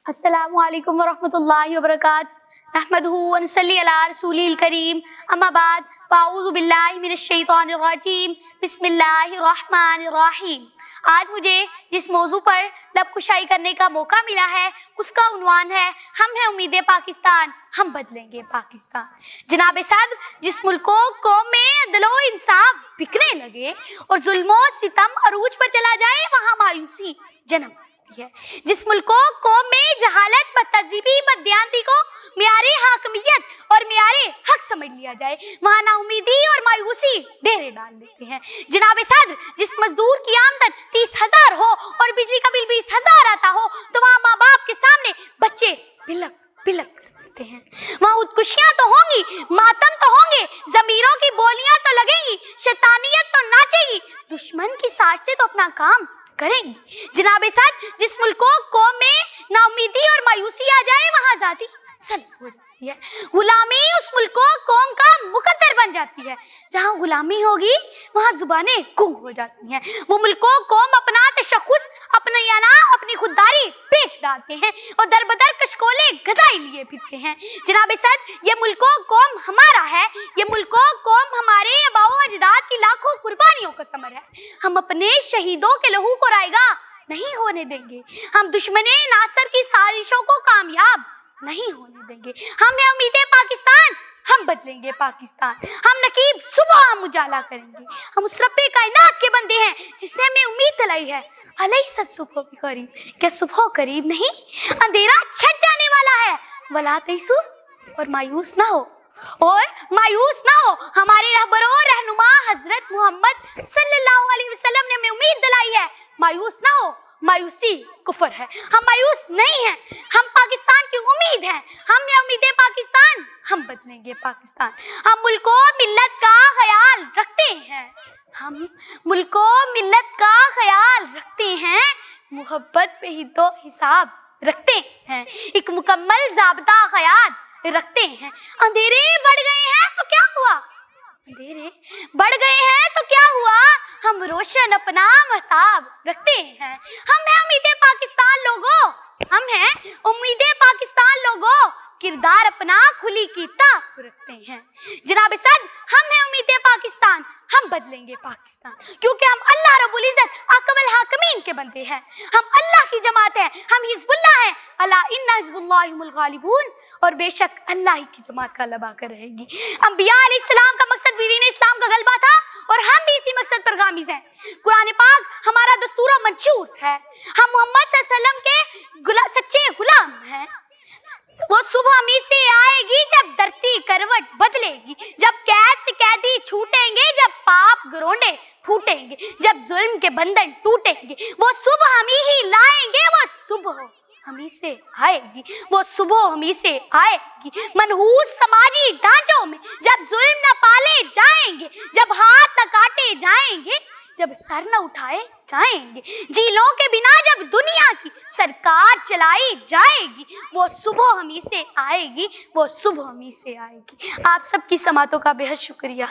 السلام علیکم ورحمۃ اللہ وبرکاتہ۔ نحمدہ و نصلی علی رسولہ الکریم، اما بعد فاعوذ باللہ من الشیطان الرجیم، بسم اللہ الرحمن الرحیم۔ آج مجھے جس موضوع پر لب کشائی کرنے کا موقع ملا ہے اس کا عنوان ہے ہم ہیں امید پاکستان، ہم بدلیں گے پاکستان۔ جناب صدر، جس ملک و قوم میں عدل و انصاف بکنے لگے اور ظلم و ستم عروج پر چلا جائے وہاں مایوسی جنم ہے۔ جس ملک و قوم میں جہالت، بدتہذیبی، بددیانتی کو معیار حاکمیت اور معیار حق سمجھ لیا جائے وہاں نا امیدی اور مایوسی ڈیرے ڈال دیتے ہیں۔ جناب صدر، جس مزدور کی آمدن 30,000 ہو اور بجلی کا بل 20,000 آتا ہو تو وہاں ماں باپ کے سامنے بچے بلک بلک کرتے ہیں۔ وہاں خودکشیاں تو ہوں گی، ماتم تو ہوں گے، ضمیروں کی بولیاں تو لگیں گی، شیطانیت تو ناچے گی، دشمن کی ساز سے تو اپنا کام کریں گی۔ جناب صدر، جس ملک و قوم میں نا امیدی اور مایوسی آ جائے وہاں ذاتی سلب ہو جاتی ہے، غلامی اس ملک و قوم کا مقدر بن جاتی ہے۔ جہاں غلامی ہوگی وہاں زبانیں گنگ ہو جاتی ہیں۔ وہ ملک و قوم اپنا تشخص، اپنی انا، اپنی خودداری پیش ڈالتے ہیں اور در بدر کشکولے گدائی لیے پھرتے ہیں۔ جناب صدر، یہ ملک و قوم ہمارا ہے، یہ ملک و قوم ہمارے آباء و اجداد کی لاکھوں قربانیوں کا ثمر ہے۔ ہم اپنے شہیدوں کے لہو کو رائگاں نہیں ہونے دیں گے، ہم دشمن ناصر کی سازشوں کو کامیاب نہیں ہونے دیں گے۔ ہم ہیں امید پاکستان، ہم بدلیں گے پاکستان۔ ہم نقیب صبح ہم اجالا کریں گے، ہم اس رب کائنات کے بندے ہیں جس نے ہمیں امید دلائی ہے۔ الیس الصبح بقریب، کیا صبح قریب نہیں؟ اندھیرا چھٹ جانے والا ہے۔ ولا تیسو، اور مایوس نہ ہو، اور مایوس نہ ہو۔ ہمارے رہبر و رہنما حضرت محمد صلی اللہ علیہ وسلم نے ہمیں امید دلائی ہے، مایوس نہ ہو، مایوسی کفر ہے۔ ہم مایوس نہیں ہیں، ہم پاکستان کی امید ہیں، ہم نے امید پاکستان، ہم بدلیں گے پاکستان۔ ہم ملک و ملت کا خیال رکھتے ہیں، ہم ملک و ملت کا خیال رکھتے ہیں، محبت پہ ہی تو حساب رکھتے ہیں، ایک مکمل ضابطہ خیال رکھتے ہیں۔ اندھیرے بڑھ گئے ہیں تو کیا ہوا؟ اندھیرے بڑھ گئے ہیں تو کیا ہوا؟ ہم روشن اپنا مہتاب رکھتے ہیں۔ ہم ہیں امید پاکستان لوگوں، ہم ہیں امید پاکستان لوگوں، کردار اپنا کھلی کتاب رکھتے ہیں۔ جناب صدر، ہم ہیں امید پاکستان، ہم بدلیں گے پاکستان، کیونکہ ہم اللہ رب العزت حاکم الحاکمین کے بندے ہیں، ہم اللہ کی جماعت ہیں، ہم حزب اللہ ہیں۔ الا ان حزب اللہ هم الغالبون، اور بے شک اللہ ہی کی جماعت کا غلبہ کر رہے گی۔ انبیاء علیہ السلام کا مقصد بھی دین اسلام کا غلبہ تھا اور ہم بھی اسی مقصد پر گامز ہیں۔ قرآن پاک ہمارا دستور و منشور ہے، ہم محمد صلی اللہ علیہ وسلم کے سچے غلام ہیں۔ وہ صبح ہمیں سے آئے گی جب دھرتی کروٹ بدلے گی، جب قید سے قیدی چھوٹیں گے، جب پاپ گروڈے پھوٹیں گے، جب ظلم کے بندھن ٹوٹیں گے۔ وہ صبح ہم ہی لائیں گے، وہ صبح ہمیں سے آئے گی، وہ صبح ہمیں سے آئے گی۔ منحوس سماجی ڈھانچوں میں جب ظلم نہ پالے جائیں گے، جب ہاتھ نہ کاٹے جائیں گے، جب سر نہ اٹھائے جائیں گے، جیلوں کے بنا جب دنیا کی سرکار چلائی جائے گی، وہ صبح ہمیں سے آئے گی، وہ صبح ہمیں سے آئے گی۔ آپ سب کی سماعتوں کا بے حد شکریہ۔